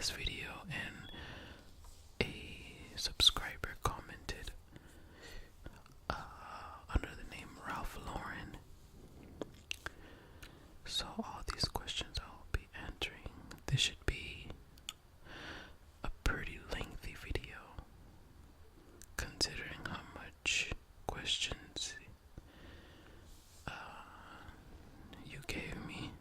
last video, and a subscriber commented under the name Ralph Lauren. So all these questions I will be answering. This should be a pretty lengthy video, considering how much questions you gave me.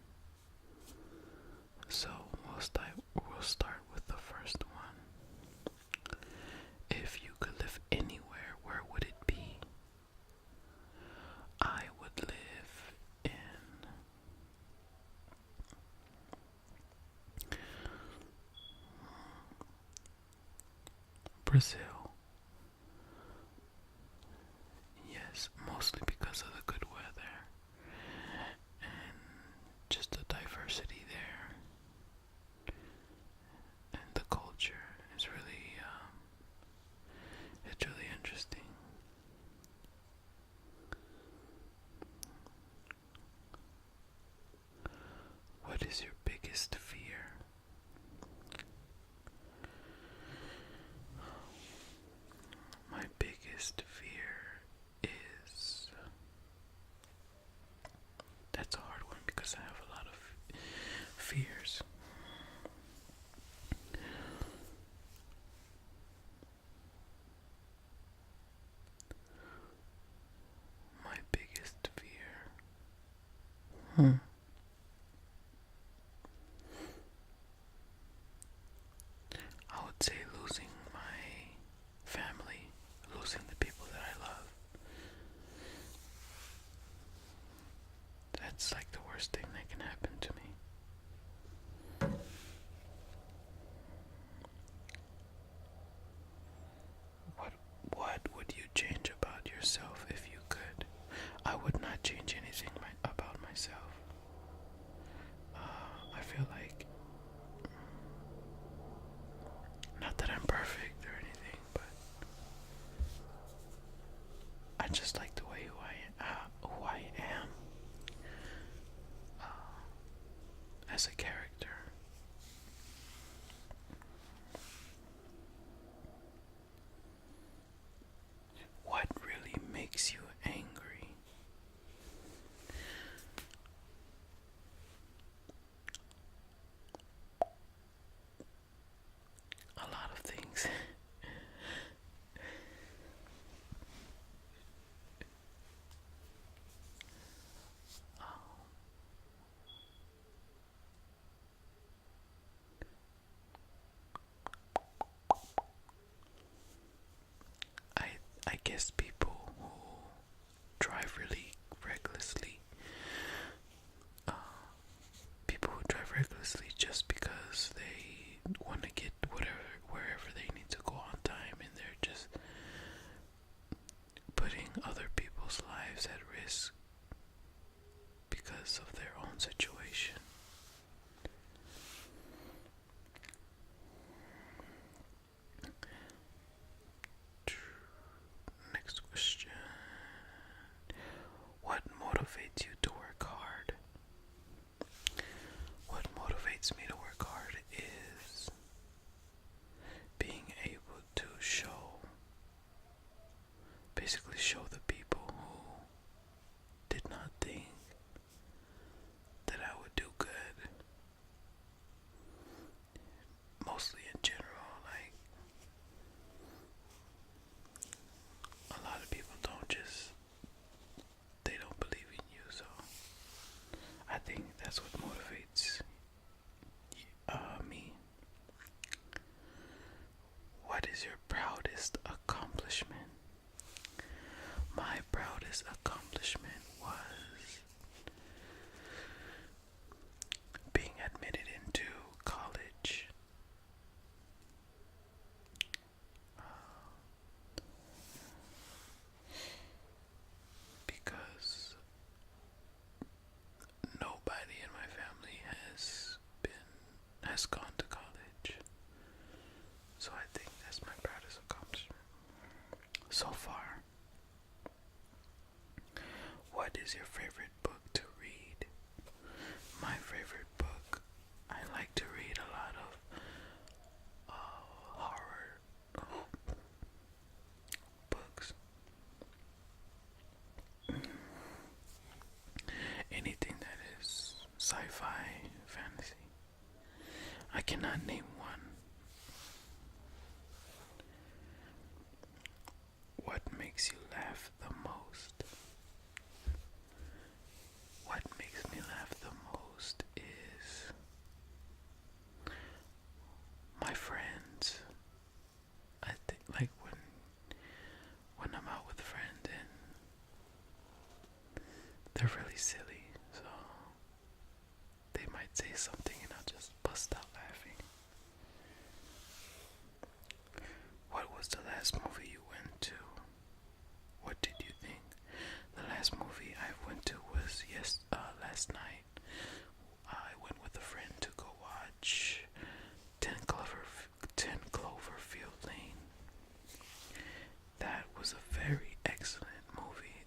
So we'll start with the first one. If you could live anywhere, where would it be? I would live in Brazil. Yes, mostly because of the good weather and just the diversity there, and the culture is really it's really interesting. What is your biggest fear? My biggest fear is, that's a hard one because I have a lot of fears. My biggest fear. I would say losing my family, losing the people that I love. That's like the worst thing that can happen to me. What would you change about yourself if you could? I would not change anything about myself. I feel like, not that I'm perfect or anything, but I just like the way who I am as a character. What really makes you angry? A lot of things. I guess people who drive really recklessly, people who drive recklessly just because they want to get wherever they need to go on time, and they're just putting other people's lives at risk because of their own situation. Next question. What motivates you to work hard? What motivates me to work hard is being able to basically show the people who did not think that I would do good. Mostly in general, like, a lot of people they don't believe in you, so I think that's what motivates me. What is your proudest accomplishment? My proudest accomplishment was being admitted into college. Because nobody in my family has gone to college. So I think that's my proudest accomplishment so far. cannot name one. What makes you laugh the most? What makes me laugh the most is my friends. I think like when I'm out with friends and they're really silly, so they might say something and I'll just bust out laughing. What was the last movie you went to? What did you think? The last movie I went to was last night. I went with a friend to go watch 10 Cloverfield Lane. That was a very excellent movie.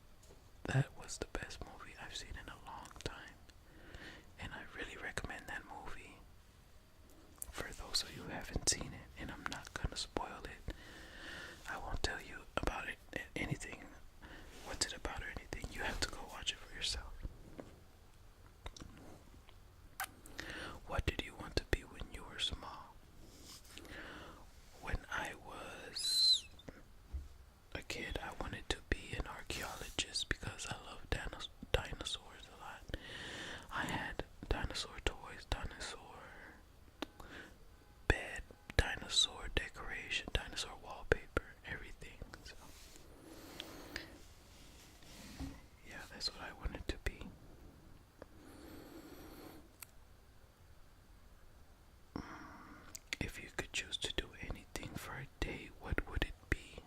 That was the best movie I've seen in a long time. And I really recommend that movie for those of you who haven't seen it. And I'm not gonna spoil it. I won't tell you about it, anything, what's it about or anything. You have to go watch it for yourself. What did you want to be when you were small? When I was a kid, I wanted to be an archaeologist because I love dinosaurs a lot. I had dinosaur toys, dinosaur bed, dinosaur decoration, dinosaur wallpaper, everything. So, yeah, that's what I wanted to be. If you could choose to do anything for a day, what would it be?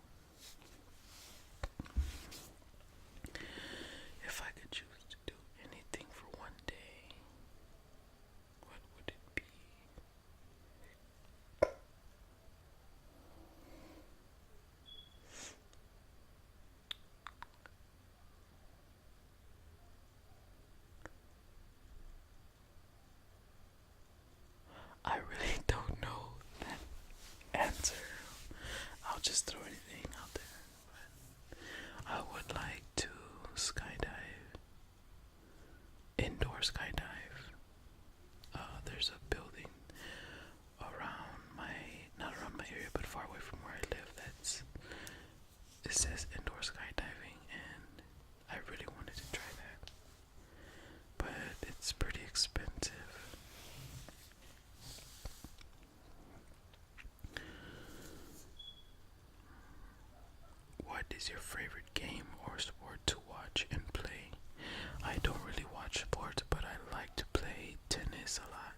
If I could choose to do anything for one day, what would it be? I really don't know that answer. I'll just throw anything out there. But I would like to skydive, indoor skydive. There's a building not around my area, but far away from where I live. It says indoor skydiving, and I really wanted to try that, but it's pretty expensive. What is your favorite game or sport to watch and play? I don't really watch sports, but I like to play tennis a lot.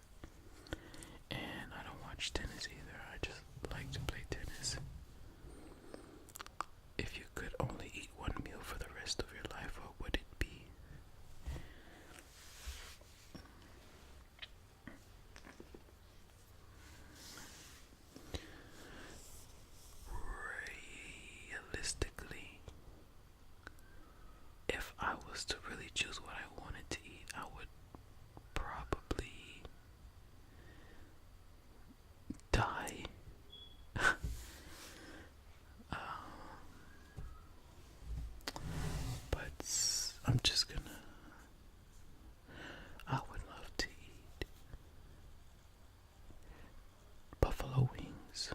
And I don't watch tennis either. I just like to play tennis. If you could only eat one meal for the rest of your life, what would it be? Realistically, if I was to really choose what I wanted to eat, I would probably die. But I'm just gonna. I would love to eat buffalo wings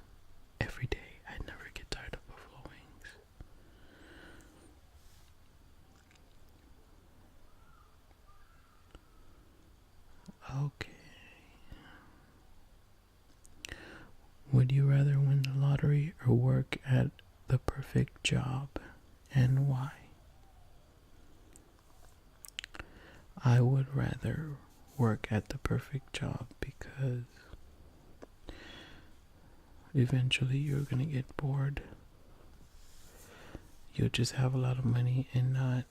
every day. I never get tired of buffalo wings. Okay. Would you rather win the lottery or work at the perfect job, and why? I would rather work at the perfect job because eventually you're gonna get bored. You'll just have a lot of money and not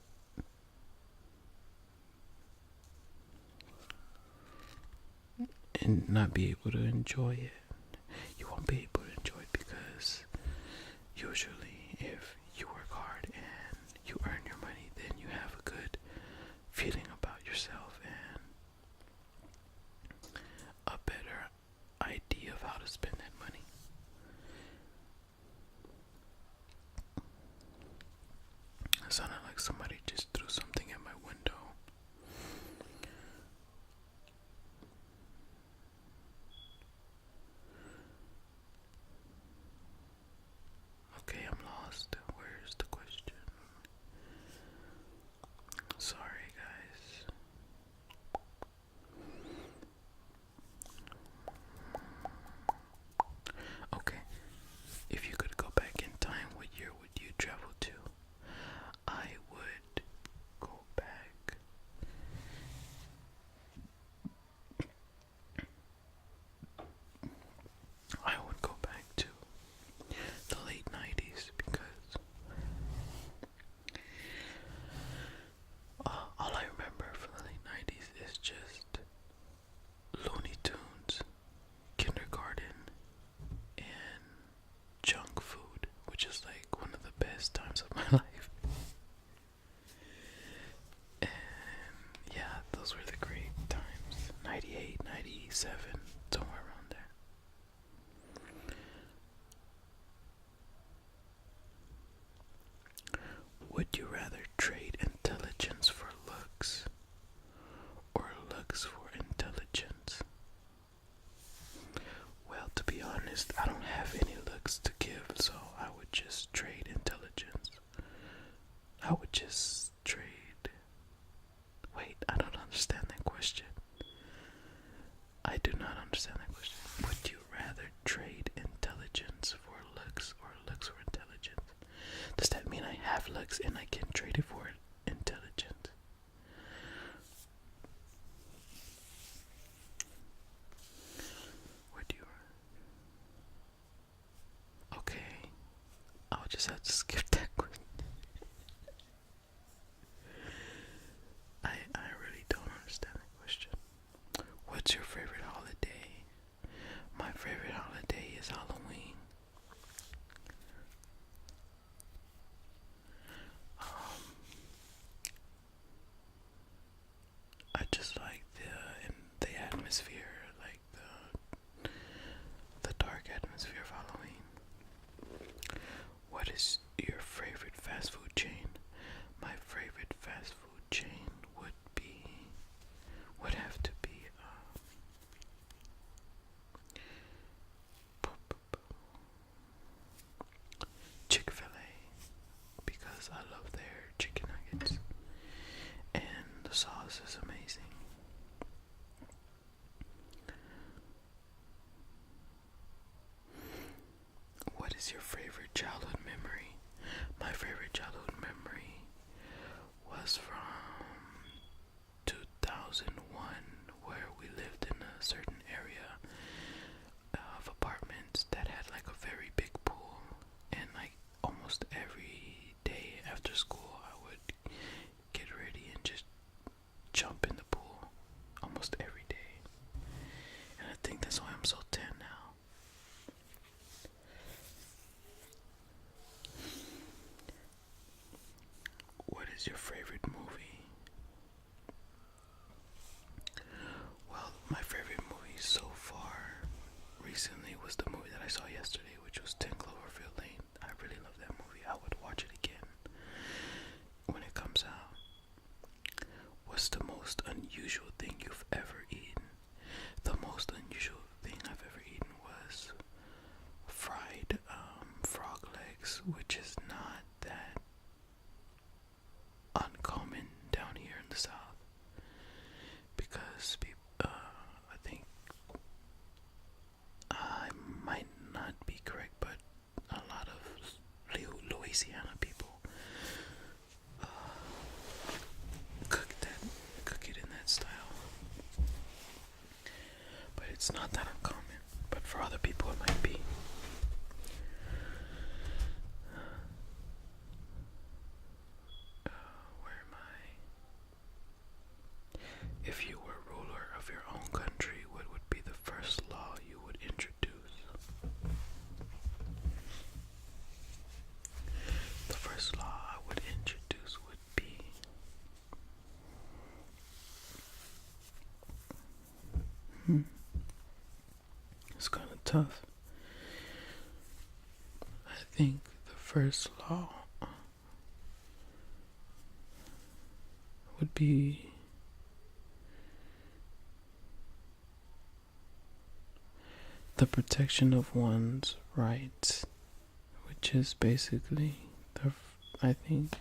be able to enjoy it. You won't be able to enjoy it because usually if you work hard and you earn your money, then you have a good feeling about yourself and a better idea of how to spend that money. It sounded like somebody just threw something at my window. honest, I don't have any looks to give, so I would just trade intelligence. I would just trade. Wait, I don't understand that question. I do not understand that question. Would you rather trade intelligence for looks or looks for intelligence? Does that mean I have looks and I can trade it for intelligence? Would you? Okay, I'll just have to skip that question. I really don't understand that question. What's your favorite holiday? My favorite holiday is Halloween. I just like the atmosphere, like the dark atmosphere of Halloween. What is your favorite fast food chain? My favorite fast food chain would have to be Chick-fil-A, because I love their chicken nuggets and the sauce is amazing. What is your favorite childhood memory? My favorite childhood memory was from 2001, where we lived in a certain area of apartments that had like a very big pool, and like almost every day after school I would get ready and just jump in the pool almost every day. And I think that's why I'm so tan now. What is your favorite movie? Well, my favorite movie so far recently was the movie that I saw yesterday, which was 10 Cloverfield Lane. I really love that movie. I would watch it again when it comes out. What's the most unusual thing you've ever eaten? The most unusual thing I've ever eaten was fried frog legs, which is not that uncommon down here in the south, because I think I might not be correct, but a lot of Louisiana people cook it in that style, but it's not that uncommon. But for other people, it might be. Where am I? If you were ruler of your own country, what would be the first law you would introduce? The first law I would introduce would be it's kind of tough. I think the first law would be the protection of one's rights, which is basically I think,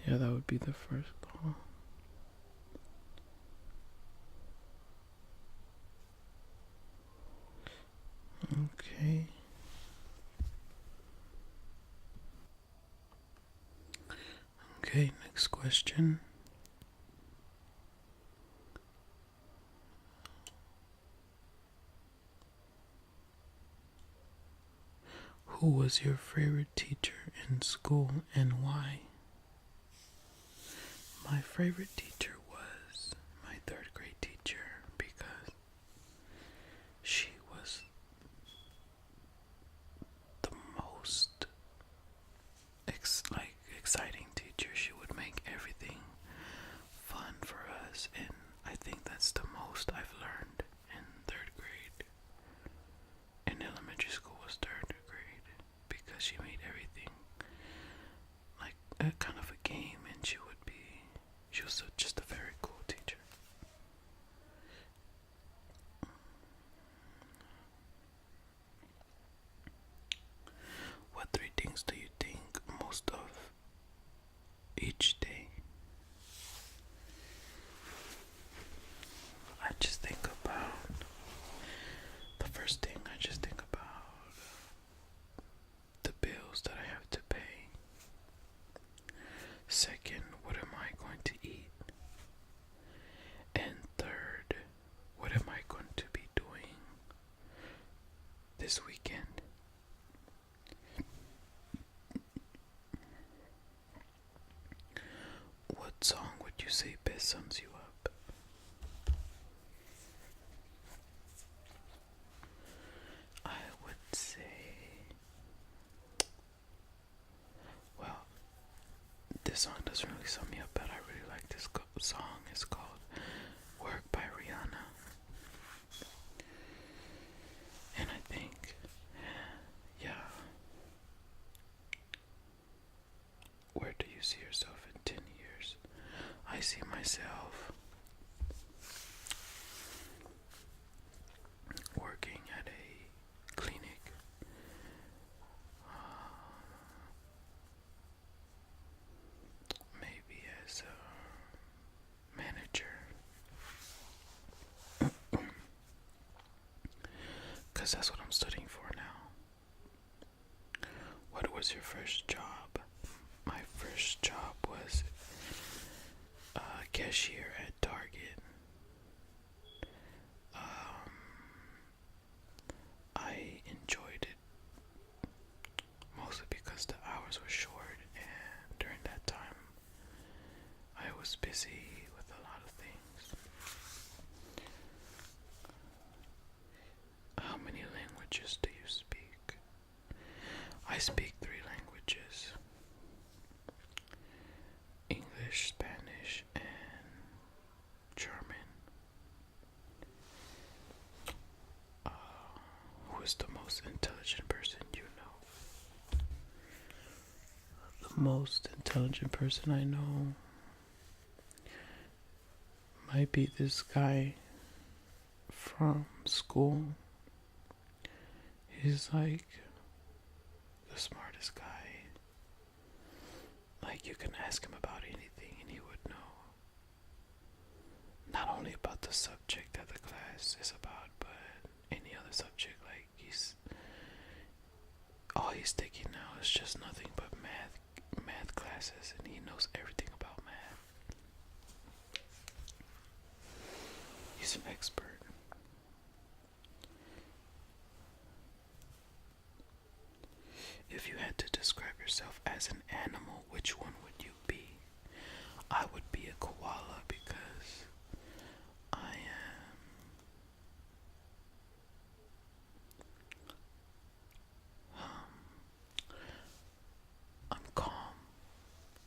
yeah, that would be the first law. Okay. Okay, next question. Who was your favorite teacher in school and why? My favorite teacher was my third grade teacher, because she was the most exciting teacher. She would make everything fun for us, and I think that's the most I've learned in third grade. In elementary school was third grade, because she made everything like a kind of a game, and she was just a very this weekend. What song would you say best sums you up? I would say, well, this song doesn't really sum me up, but I really like this song. It's called Work by Rihanna. And I think, yeah, where do you see yourself in 10 years? I see myself working at a clinic, maybe as a manager, because that's what I'm studying for now. What was your first job? My first job was a cashier at Target. I enjoyed it mostly because the hours were short, and during that time I was busy with a lot of things. How many languages do you speak? I speak 3 languages: English, Spanish, and German. Who is the most intelligent person you know? The most intelligent person I know might be this guy from school. He's like the smartest guy. Like, you can ask him about anything and he would know. Not only about the subject that the class is about, but any other subject. Like, all he's taking now is just nothing but math classes, and he knows everything about math. He's an expert. If you had to describe yourself as an animal, which one would you be? I would be a koala because I am I'm calm.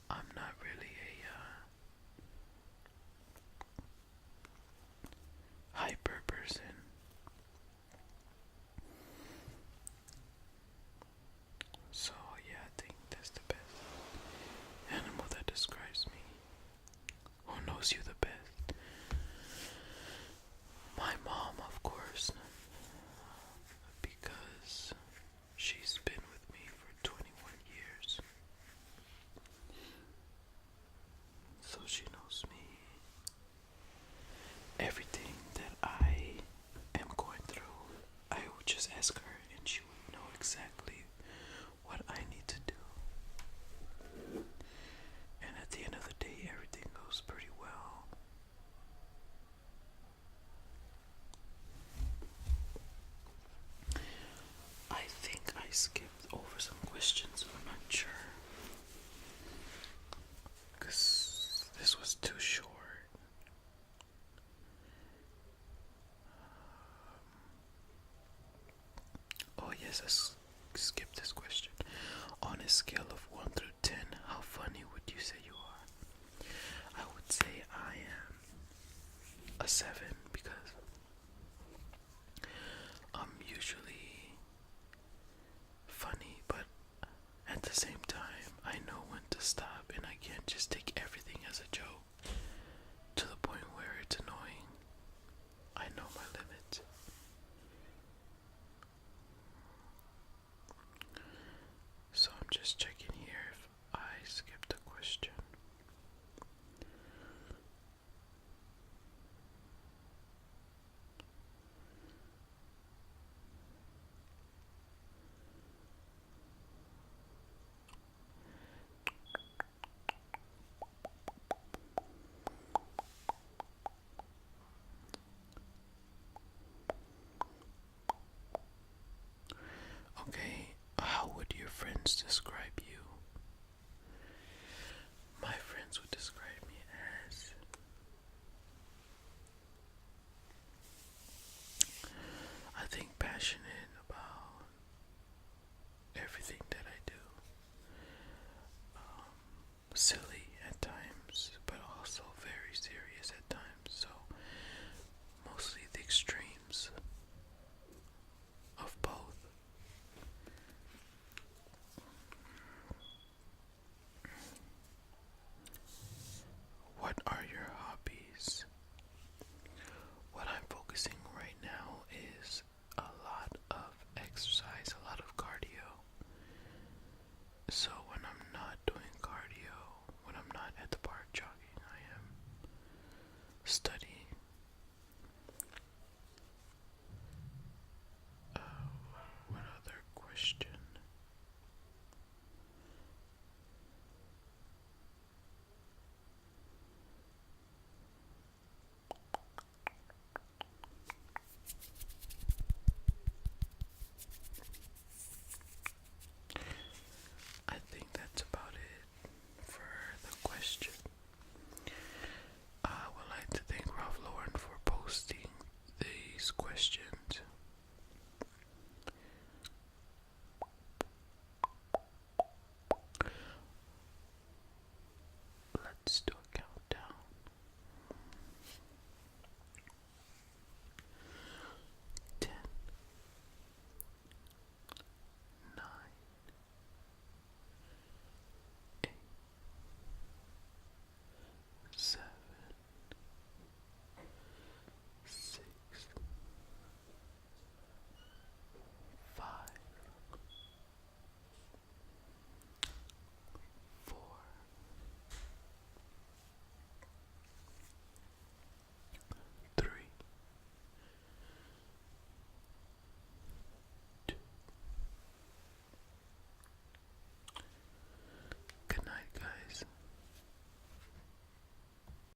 I'm not really a hyper person. So yeah, I think that's the best animal that describes me. Who knows you the best? My mom, of course, because she's been with me for 21 years. So she knows me. Everything that I am going through, I would just ask her and she would know exactly what I need to do. And at the end of the day, everything goes pretty well. I think I skipped over some questions, I'm not sure. Because this was too short. Oh yes, I skipped this question. On a scale of 1 through 10, how funny would you say you are? I would say I am a 7 because I'm usually funny, but at the same time, I know when to stop and I can't just take everything as a joke to the point where it's annoying. I know my limits. So I'm just checking here if I skipped a question. passionate about everything that I do. Silly at times, but also very serious at times. So, mostly the extremes of both. What are your hobbies? What I'm focusing right now is a lot of exercise, a lot of cardio. So when I'm not doing cardio, when I'm not at the park jogging, I am studying. What other question? I think that's about it for the question. I would like to thank Ralph Lauren for posting these questions